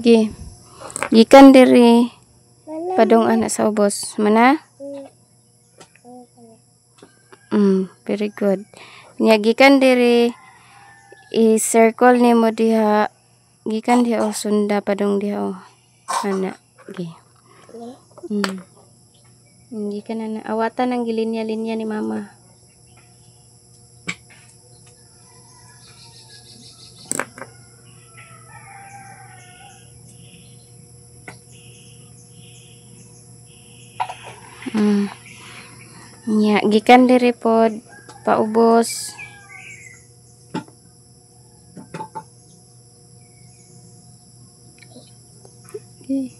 Sige. Gikan diri padung anak sa ubos. Mana? Very good. Nya gikan diri i-circle nimo diha. Gikan diha o sunda padung diha o. Ana. Gi. Gikan ana. Awatan ang gilinya-linya ni mama. Nya gikan diri pod paubos. Okay.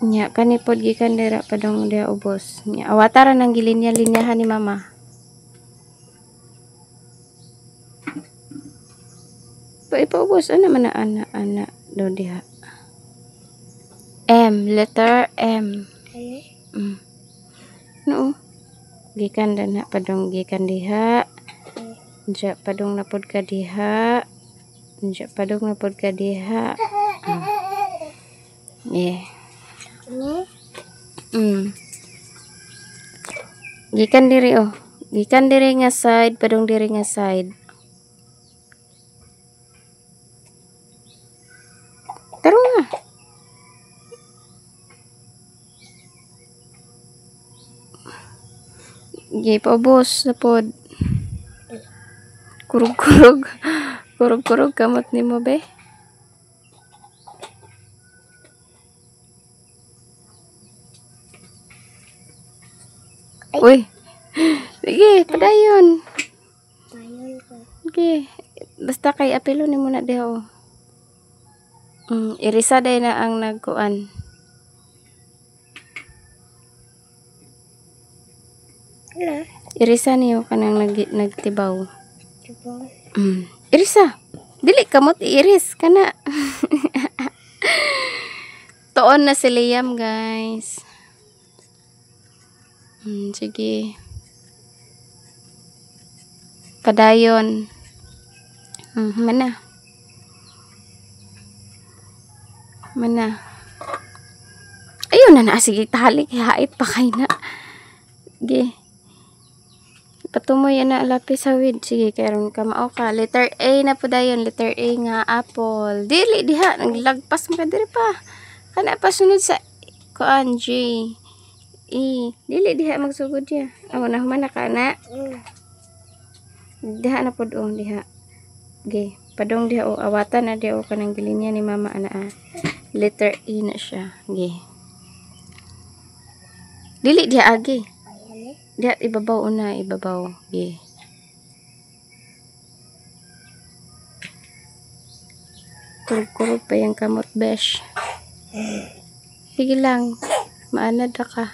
Nya kanipod gikan dira padong dia ubos. Nya awataran ang gilinya-linyahan ni mama. Ipaubos ana man ana do diha. M, letter M. No. Gikan dana padong gikan diha. Anja padong napod ka diha. Anja padong napod ka diha. Yeah. Gikan diri oh. Gikan diri nga side padong diri nga side. Tarong na. Gay paubos na pod. Kurug-kurug. Kurug-kurug kamot ni mo be. Uy. Sige, padayon. Okay. Basta kay apelo ni mo na diha oh. Irisa day na ang nagkuan. Irisa niyo kanang nagtibaw. Irisa. Dili kamot iris kana. Tuon na si Liam, guys. Sige. Padayon. Mana? Mana? Ayun na sige talik hait pa kay na. Sige. Patumoy na lapis sawid. Sige karon ka mao ka. Letter A na po dayon. Letter A nga apple. Dili diha naglagpas mo ka diri pa. Kana pa sunod sa kuan G. E. Dili diha magsugod diha. Aw na humana ka na. Diha na pod oh diha. Okay. Padong diha o awatan na diha o kanang gilinya ni mama ana. Letter E na siya. Okay. Dili diha agi. Diha ibabaw una ibabaw. Okay. Kurug-kurug pa yung kamot besh. Sige lang. Maanad ka.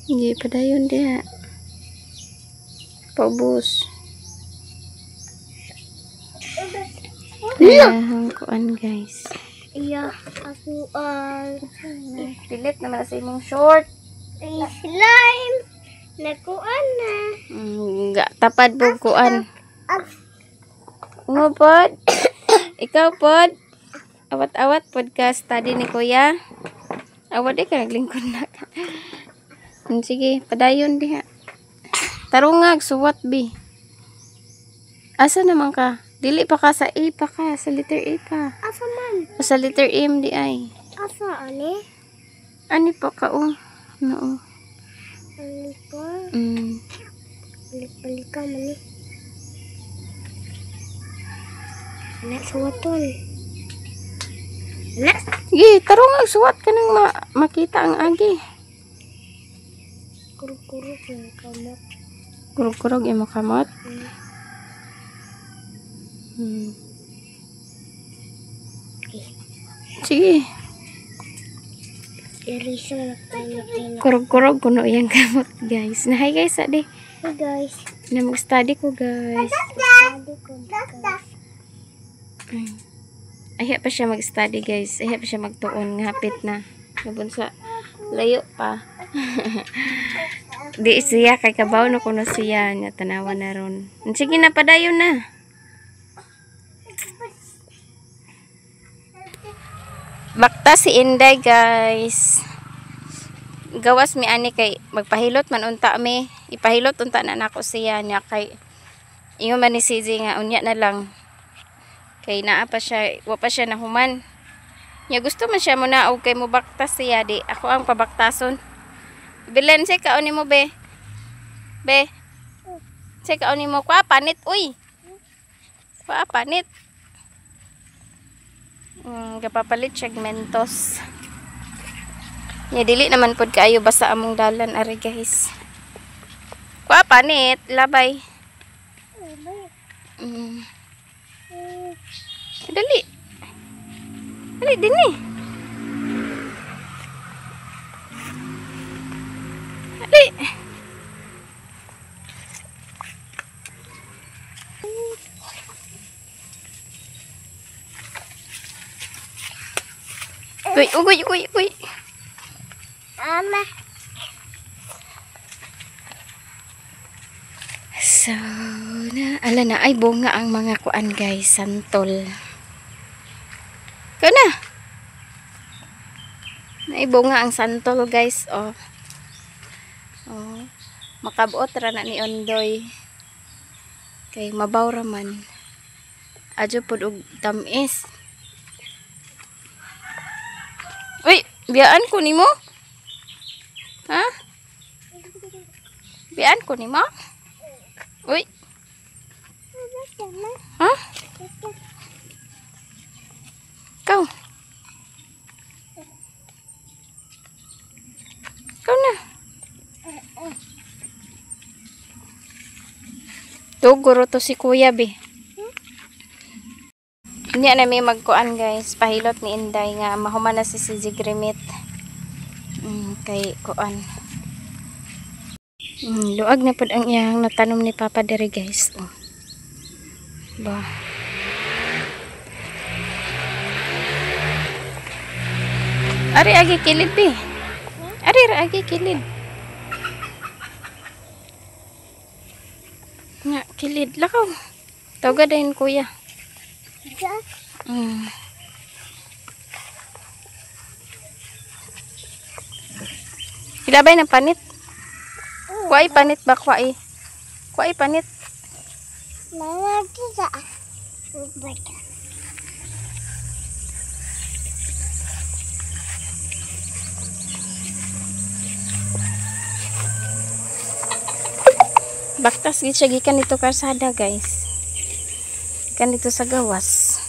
Hindi pa dayon diha. Paubos. Ayahang kuan guys. Iya, aku Delete naman sa imong short. slime. Nakuan na. Enggak tapad po kuan. Ngo pod. Ikaw pod. Awat-awat podcast tadi ni kuya. Awat di ka naglingkod na ka. Sige, padayon diha. Tarungag suwat bi. Asa naman ka? Dili pa ka sa A pa ka, sa letter A pa. Asa man? O sa letter M di ay. Asa ani? Ani pa ka oh. No. Alika. Alika man ni. Anak suwaton. Anak. Sige, tarungag suwat ka nang makita ang agi. Kurug-kurug yung kamot. Kurug-kurug yung makamot. Sige. Irisa na tayo. Kurug-kurug kuno yung kamot guys. Nahay guys adi. Hey guys. Na mag-study ko guys. Study ko guys. Ayaw pa siya mag-study guys. Ayaw pa siya magtuon. Ngapit na. Nabunsa. Layo pa. Di siya kay kabaw no kuno siya nya tanawa na ron. Sige na padayon na. Bakta si Inday guys. Gawas mi ani kay magpahilot man unta mi. Ipahilot unta na nako siya nya kay ingon man ni CJ nga unya na lang. Kay naa pa siya, wa pa siya nahuman. Nya gusto man siya mo naog kay mo baktas siya di. Ako ang pabaktason. Bilen say kaon nimo be. Be. Say kaon nimo kwa panit uy. Kwa panit. Kapapalit siya mentos. Nya dili naman pod kaayo basta among dalan ari guys. Kwa panit labay. Dali. Dali din eh. Dali. Uy, uy, uy, uy. Mama. So, ala na ay bunga ang mga kuan guys, santol. Ikaw na. Naibunga ang santol guys, oh. Oh, makabuot ra na ni Ondoy. Kay mabaw ra man. Adyo pod og tamis. Uy, biyaan ko nimo? Ha? Biyaan ko nimo? Uy. Ha? Kau. Kau na. Tuguro to si Kuya be. Hindi na may magkuan guys. Pahilot ni Inday nga mahuman na si Grimit. Kay kuan. Luag na pod ang iyang natanom ni Papa dere guys. Oh. Ba. Ari agi kilid be. Ari agi kilid. Nga kilid lakaw. Tawga dahin kuya. Ilabay ng panit. Kuai panit ba kuai? Kuai panit. Mama kita. Baktas gid siya gikan dito karsada guys. Gikan dito sa gawas.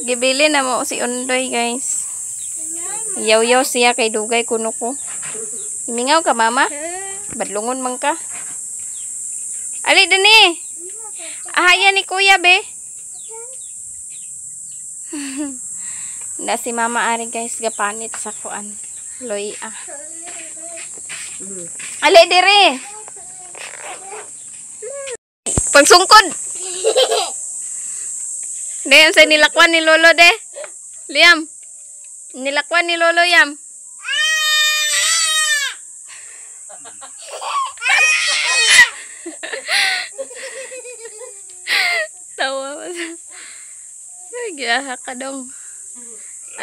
Gibili na mo si Ondoy guys. Yaw-yaw siya kay dugay kuno ko. Imingaw ka mama? Badlungon man ka. Ali dani. Ahaya ni kuya be. Na si mama ari guys gapanit sa kuan. Loy ah. Ali dire. Pagsungkod. Liam sa nilakwan ni Lolo de. Liam. Nilakwan ni Lolo Yam. Tawa pa sa. Giyaha ka dong.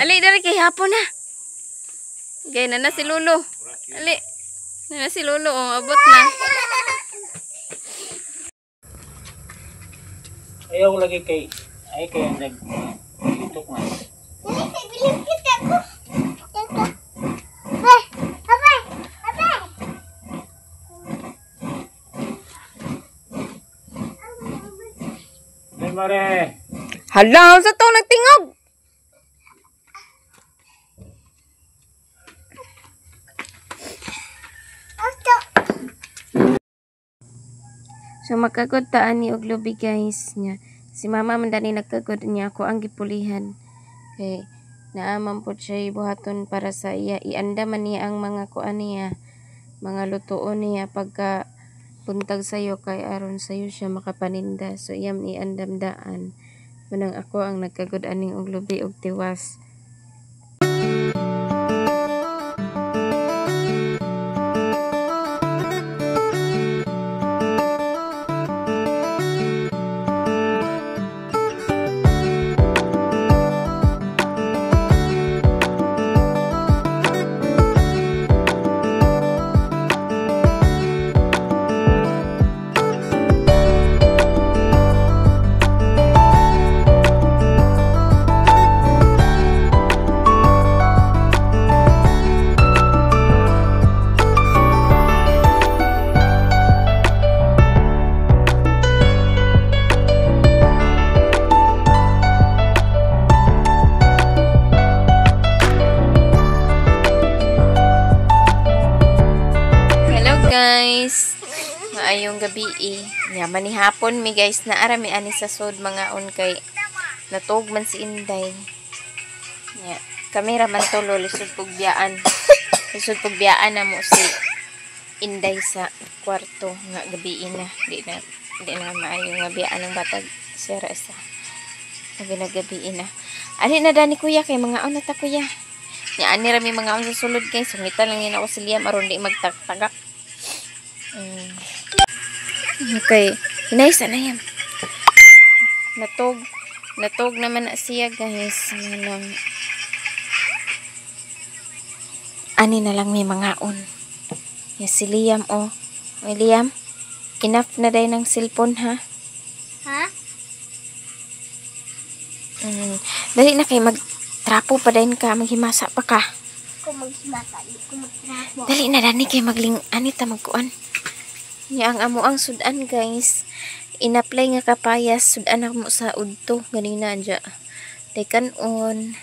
Ali dari kay hapon na. Gay na si Lolo. Ali. Na si Lolo oh, abot na. Ayaw lagi kay ay kay nag itok na. Bilim kita ko. Be, abe, abe. Ay mare. Hala, sa to nagtingog. So makagod taan ni og lubi guys nya. Si mama man dani nagkagod niya ako ang gipulihan. Kay naaman po siya buhaton para sa iya iandaman niya ang mga kuan niya, mga lutuon niya pagka buntag sayo kay aron sayo siya makapaninda. So iyam iandamdaan manang ako ang nagkagud aning og lubi og tiwas. Guys, maayong gabi yaman ni hapon mi guys na arami ani sa sod mga on kay natug man si Inday ya kamera man tulo lisod pugbiyaan na mo si Inday sa kwarto nga gabi na di na maayong nga biyaan ng batag sira sa gabi na ali na dani kuya kay mga on ta kuya nya ani rami mga on sa sulod kay sungitan lang ni ako si Liam aron di magtagtagak. Okay, hinaysa na yan. Natog naman na siya guys. Ani na lang may mga on. Ya si Liam oh. May Liam, enough na day ng cellphone ha? Ha? Dali na kay magtrapo pa din ka, maghimasa pa ka. Kung magsimata, kung magtrapo. Dali na dani kay anita magkuan. Nya ang amo ang sudan guys. In-apply nga kapayas sudan mo sa udto ganina dya. Tekan on.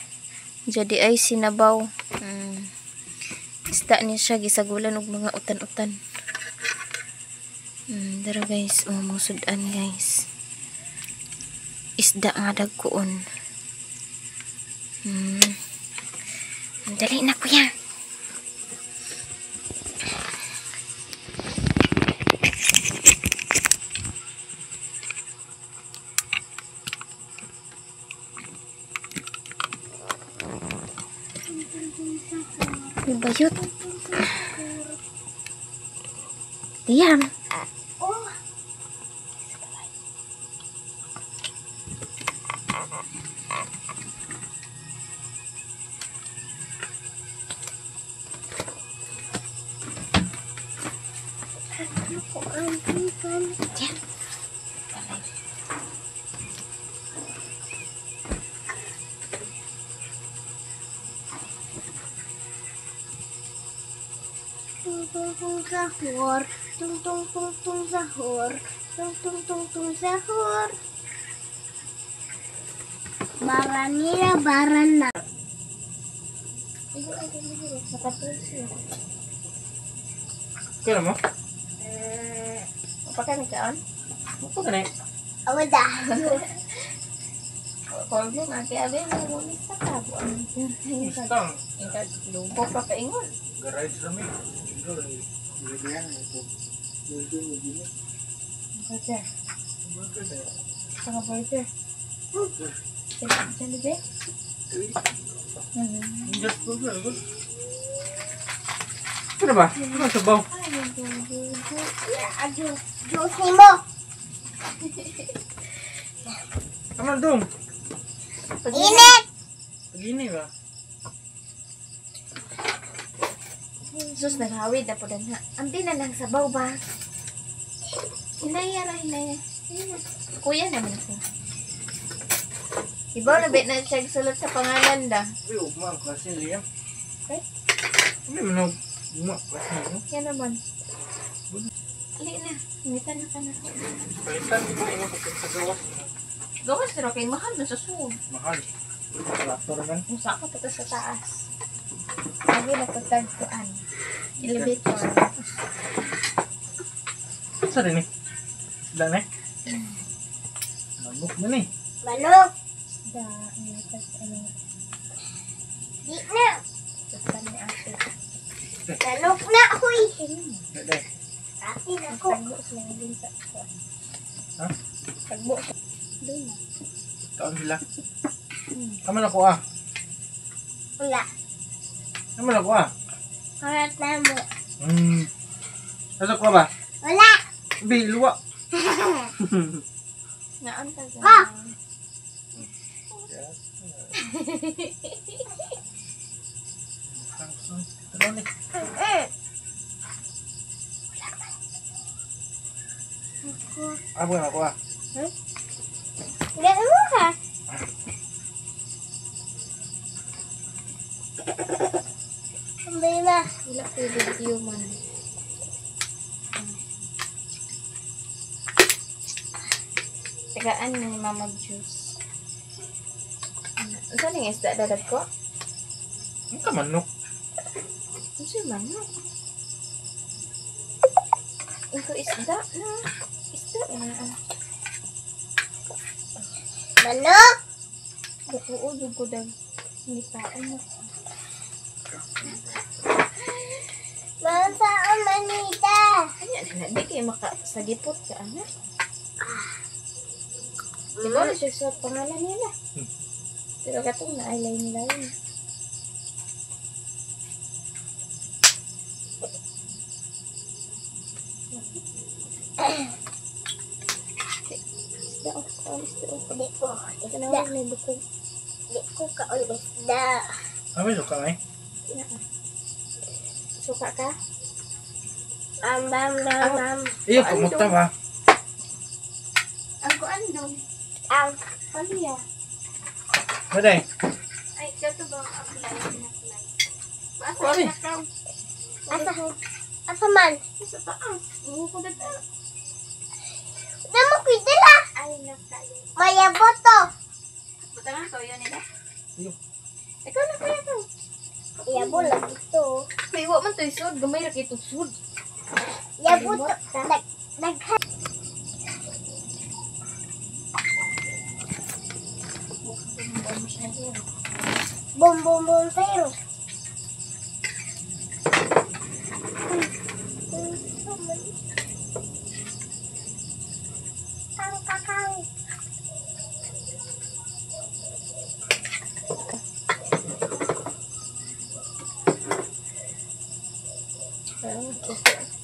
Jadi ay sinabaw. Isda niya siya gisagulan og mga utan-utan. Dara guys, mo sudan guys. Isda nga dagkuon. Dali na kuya. Bayot. Liam. Oh. Diyan. Tung sahur, tung sahur, tung sahur. Baranira barana. Kaya mo? Apa ka nagkaan? Apa ka na? Awada. Problem ate abe mo sa tabo. Istang. Ingkad lubo pa ka ingon. Garage rami. Ito rin. Bigyan ito. Ito yung gini. Burger. Burger na. Saka burger. Burger. Diyan be? Just burger. Ano ba? Ano sabaw? Aduh, juicy mo. Ano dong? Init. Pagini ba? Sus naghawid na po dan ha. Ambi na lang sabaw ba? Hinaya. Kuya naman ako. Ibaw na bet na siya sulat sa pangalan da. Uy, ugma ang klase niya. Okay? Ano man ang ugma ang klase niya? Yan naman. Ali na. Hingitan na ka na. Palitan, ito yung pagkakagawas. Gawas pero kay mahal na sa suod. Mahal. Traktor kan? Musa ko pa sa taas. Lagi na pagtagpuan. Elevator. Saan rin eh? Sila na eh? Manok na eh. Manok. Da, ini pas ano. Di na. Basta ni ate. Nanok na, huy. Dede. Atin ako. Tagbo sila din sa... Ha? Tagbo. Doon na. Kaon sila. Kaman ako ah. Wala. Kaman ako ah. Karat na mo. Nasa ko ba? Wala. Bi, luwa. Naanta ka. Ah! Ano ni? Abo na ako ah. Gano'n mo ka? Kambay na. Wala ko yung video man. Tagaan ni mama juice. Saan yung isda dadag ko? Ano ka manok? Ano siya man? Ito isda na. Isda na. Manok. Gatuod yung ko dag. Hindi pa ano. Masa ang manita. Ayan na. Di kayo makasagipot ka anak. Di ba na siya sa pangalan nila? Pero katong na-eyelay nila yun. Isda o. Isda o. Di ko. Kanawag na bukog. Di ko kaon isda. Ano yung ka eh? Suka ka? Bam. Iyo, kamuta ba? Ang kuan doon. Ang. Paliya. Dede. Ay, kato bang apply? Apply. Pari. Asa man? Sa taas. Buko na ta. Damo kuidala. Ay, nakayo. Maya boto. Buta na toyo nila. Iyo. Ikaw na kaya to. Yabo lang ito. May iwa man to isod. Gamay ra kay itong sud. Yabo to. Nag. Bom pero. Ang kakao. Parang gusto.